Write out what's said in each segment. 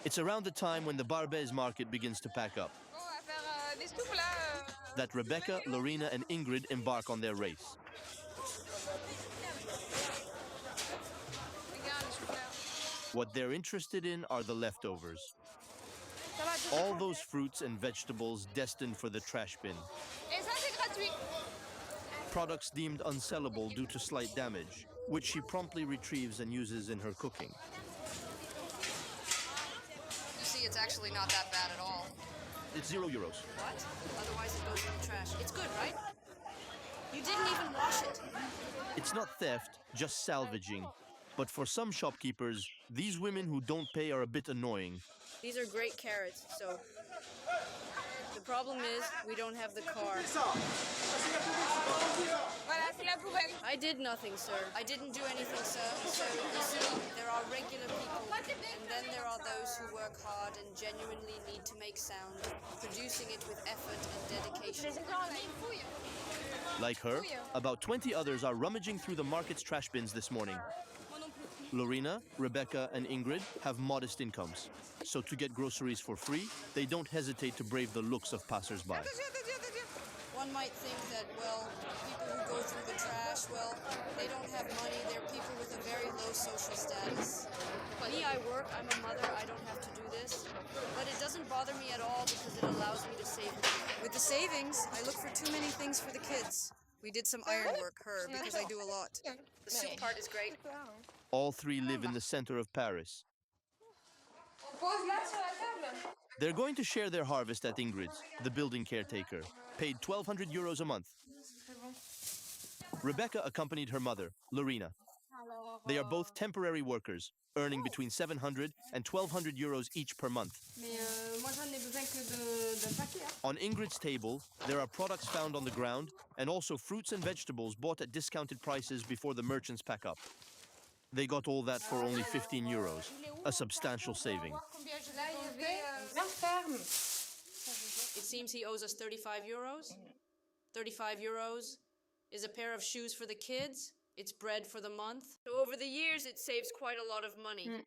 It's around the time when the Barbès market begins to pack up that Rebecca, Lorena, and Ingrid embark on their race. What they're interested in are the leftovers. All those fruits and vegetables destined for the trash bin. Products deemed unsellable due to slight damage, which she promptly retrieves and uses in her cooking. You see, it's actually not that bad at all. It's €0. What? Otherwise it goes in the trash. It's good, right? You didn't even wash it. It's not theft, just salvaging. But for some shopkeepers, these women who don't pay are a bit annoying. These are great carrots, so... The problem is, we don't have the car. I did nothing, sir. I didn't do anything, sir. So, you see, there are regular people, and then there are those who work hard and genuinely need to make sound, producing it with effort and dedication. Like her, about 20 others are rummaging through the market's trash bins this morning. Lorena, Rebecca, and Ingrid have modest incomes, so to get groceries for free, they don't hesitate to brave the looks of passers-by. One might think that, well, people who go through the trash, well, they don't have money, they're people with a very low social status. Me, I work, I'm a mother, I don't have to do this, but it doesn't bother me at all because it allows me to save money. With the savings, I look for too many things for the kids. We did some iron work, because I do a lot. The soup part is great. All three live in the center of Paris. They're going to share their harvest at Ingrid's, the building caretaker, paid €1,200 a month. Rebecca accompanied her mother, Lorena. They are both temporary workers, earning between €700 and €1,200 each per month. On Ingrid's table, there are products found on the ground and also fruits and vegetables bought at discounted prices before the merchants pack up. They got all that for only €15, a substantial saving. It seems he owes us €35. €35 is a pair of shoes for the kids. It's bread for the month. So over the years, it saves quite a lot of money.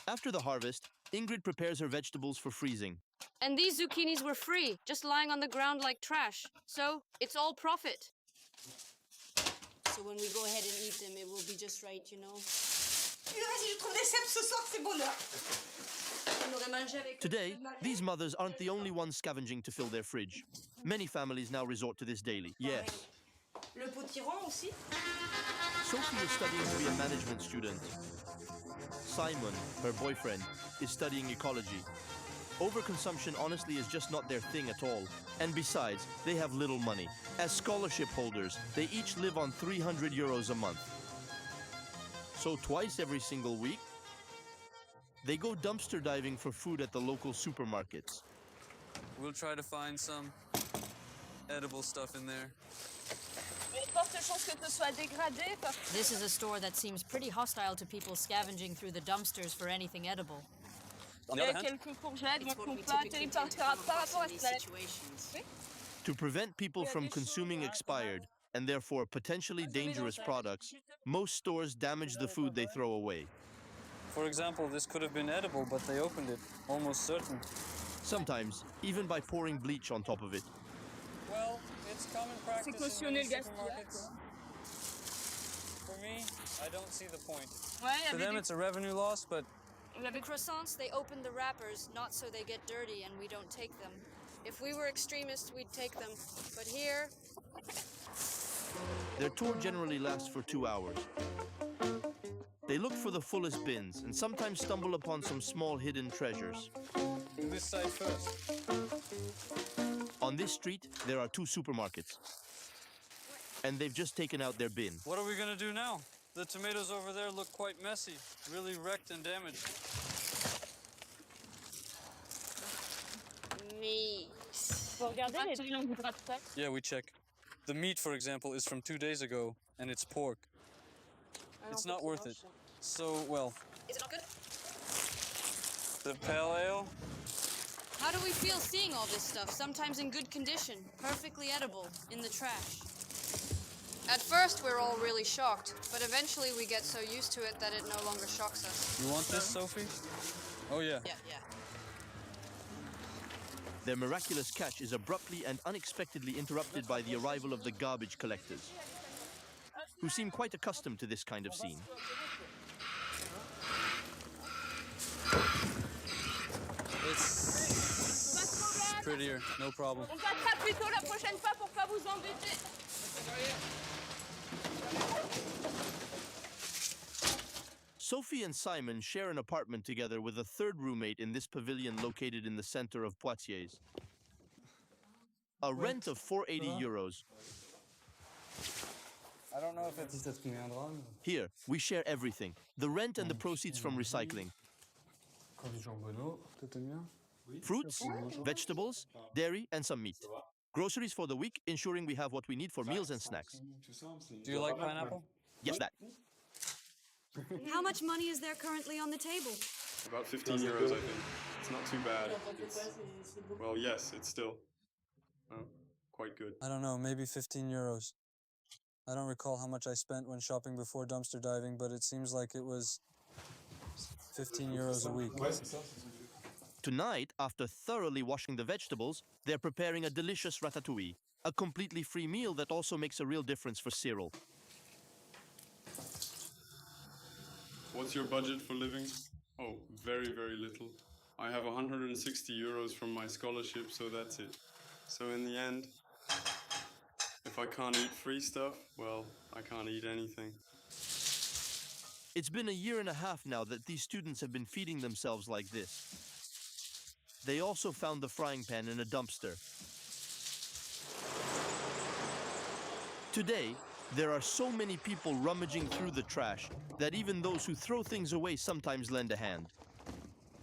After the harvest, Ingrid prepares her vegetables for freezing. And these zucchinis were free, just lying on the ground like trash. So it's all profit. So when we go ahead and eat them, it will be just right, you know. Today, these mothers aren't the only ones scavenging to fill their fridge. Many families now resort to this daily. Yes. Sophie is studying to be a management student. Simon, her boyfriend, is studying ecology. Overconsumption honestly is just not their thing at all. And besides, they have little money. As scholarship holders, they each live on €300 a month. So twice every single week, they go dumpster diving for food at the local supermarkets. We'll try to find some edible stuff in there. This is a store that seems pretty hostile to people scavenging through the dumpsters for anything edible. On the other hand, To prevent people from consuming expired and therefore potentially dangerous products, most stores damage the food they throw away. for example, this could have been edible, but they opened it, almost certain. Sometimes, even by pouring bleach on top of it. Well, it's common practice in many supermarkets. For me, I don't see the point. For them, it's a revenue loss, but... The croissants, they open the wrappers, not so they get dirty and we don't take them. If we were extremists, we'd take them. But here... Their tour generally lasts for 2 hours. They look for the fullest bins and sometimes stumble upon some small hidden treasures. This side first. On this street, there are 2 supermarkets. And they've just taken out their bin. What are we gonna do now? The tomatoes over there look quite messy, really wrecked and damaged. Meat. Yeah, we check. The meat, for example, is from 2 days ago, and it's pork. It's not worth it. So, well... Is it not good? The pale ale? How do we feel seeing all this stuff, sometimes in good condition, perfectly edible, in the trash? At first, we're all really shocked, but eventually we get so used to it that it no longer shocks us. You want this, Sophie? Oh, yeah. Yeah. Their miraculous catch is abruptly and unexpectedly interrupted by the arrival of the garbage collectors, who seem quite accustomed to this kind of scene. It's prettier, no problem. On passera plus tôt la prochaine fois pour pas vous embêter. Sophie and Simon share an apartment together with a third roommate in this pavilion located in the center of Poitiers. A rent of 480 euros. I don't know if it's... Here, we share everything. The rent and the proceeds from recycling. Fruits, vegetables, dairy, and some meat. Groceries for the week, ensuring we have what we need for meals and snacks. Do you like pineapple? Yes, that. How much money is there currently on the table? About 15 euros, I think. It's not too bad. Well, yes, it's still quite good. I don't know, maybe 15 euros. I don't recall how much I spent when shopping before dumpster diving, but it seems like it was 15 euros a week. Tonight, after thoroughly washing the vegetables, they're preparing a delicious ratatouille, a completely free meal that also makes a real difference for Cyril. What's your budget for living? Oh, very, very little. I have 160 euros from my scholarship, so that's it. So in the end, if I can't eat free stuff, well, I can't eat anything. It's been a year and a half now that these students have been feeding themselves like this. They also found the frying pan in a dumpster. Today, there are so many people rummaging through the trash that even those who throw things away sometimes lend a hand.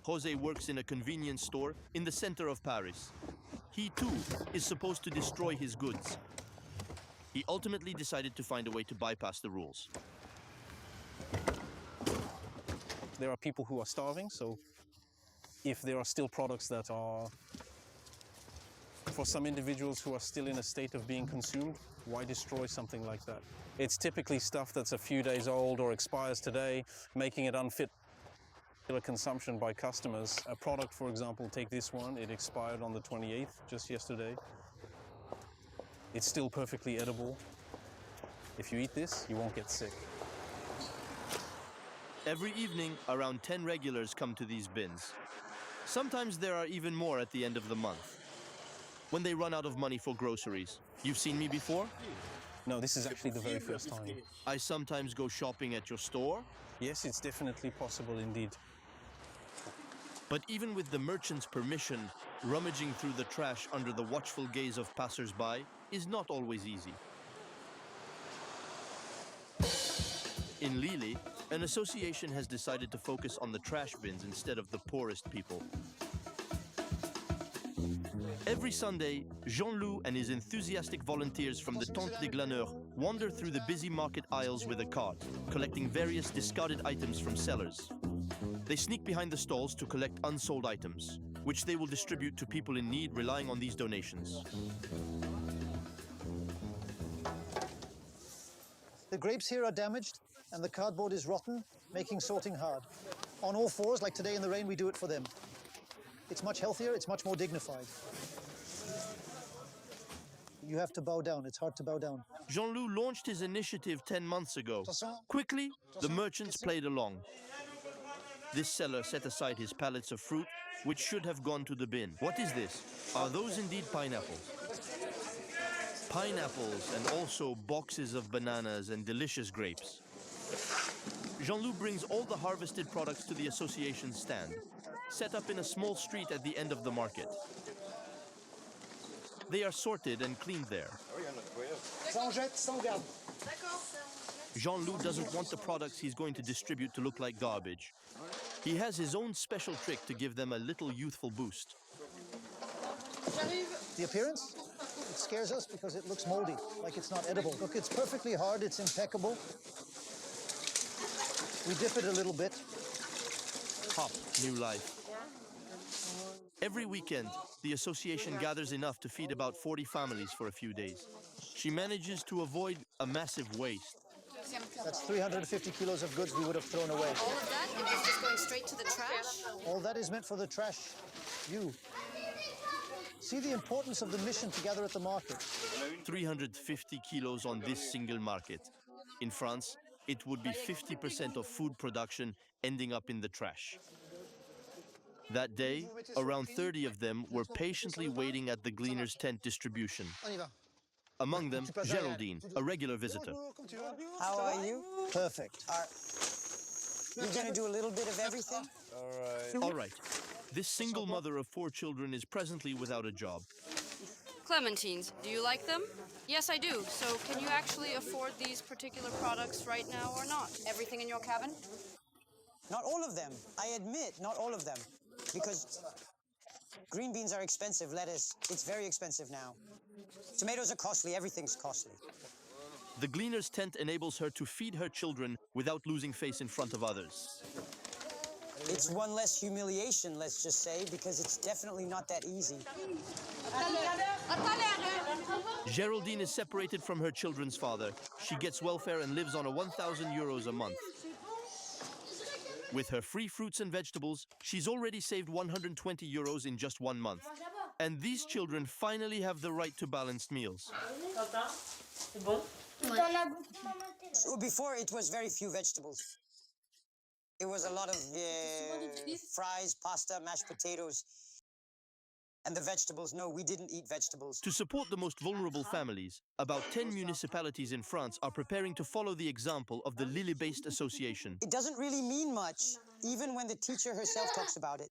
Jose works in a convenience store in the center of Paris. He too is supposed to destroy his goods. He ultimately decided to find a way to bypass the rules. There are people who are starving, so if there are still products that are, for some individuals who are still in a state of being consumed, why destroy something like that? It's typically stuff that's a few days old or expires today, making it unfit for consumption by customers. A product, for example, take this one, it expired on the 28th, just yesterday. It's still perfectly edible. If you eat this, you won't get sick. Every evening, around 10 regulars come to these bins. Sometimes there are even more at the end of the month, when they run out of money for groceries. You've seen me before? No, this is actually the very first time. I sometimes go shopping at your store. Yes, it's definitely possible indeed. But even with the merchant's permission, rummaging through the trash under the watchful gaze of passers-by is not always easy. In Lille, an association has decided to focus on the trash bins instead of the poorest people. Every Sunday, Jean-Loup and his enthusiastic volunteers from the Tente des Glaneurs wander through the busy market aisles with a cart, collecting various discarded items from sellers. They sneak behind the stalls to collect unsold items, which they will distribute to people in need relying on these donations. The grapes here are damaged and the cardboard is rotten, making sorting hard. On all fours, like today in the rain, we do it for them. It's much healthier, it's much more dignified. You have to bow down, it's hard to bow down. Jean-Loup launched his initiative 10 months ago. Quickly, the merchants played along. This seller set aside his pallets of fruit, which should have gone to the bin. What is this? Are those indeed pineapples? Pineapples and also boxes of bananas and delicious grapes. Jean-Loup brings all the harvested products to the association's stand, set up in a small street at the end of the market. They are sorted and cleaned there. Jean-Loup doesn't want the products he's going to distribute to look like garbage. He has his own special trick to give them a little youthful boost. The appearance? It scares us because it looks moldy, like it's not edible. Look, it's perfectly hard, it's impeccable. We dip it a little bit. Hop, new life. Every weekend, the association gathers enough to feed about 40 families for a few days. She manages to avoid a massive waste. That's 350 kilos of goods we would have thrown away. All of that, it was just going straight to the trash? All that is meant for the trash. You. See the importance of the mission to gather at the market. 350 kilos on this single market. In France, it would be 50% of food production ending up in the trash. That day, around 30 of them were patiently waiting at the gleaner's tent distribution. Among them, Geraldine, a regular visitor. How are you? Perfect. You're gonna do a little bit of everything? All right. This single mother of 4 children is presently without a job. Clementines, do you like them? Yes, I do. So can you actually afford these particular products right now or not? Everything in your cabin? Not all of them. I admit, not all of them. Because green beans are expensive, lettuce, it's very expensive now. Tomatoes are costly, everything's costly. The gleaner's tent enables her to feed her children without losing face in front of others. It's one less humiliation, let's just say, because it's definitely not that easy. Geraldine is separated from her children's father. She gets welfare and lives on a 1,000 euros a month. With her free fruits and vegetables, she's already saved 120 euros in just 1 month. And these children finally have the right to balanced meals. So before, it was very few vegetables. It was a lot of fries, pasta, mashed potatoes. And the vegetables, no, we didn't eat vegetables. To support the most vulnerable families, about 10 municipalities in France are preparing to follow the example of the Lille-based association. It doesn't really mean much, even when the teacher herself talks about it.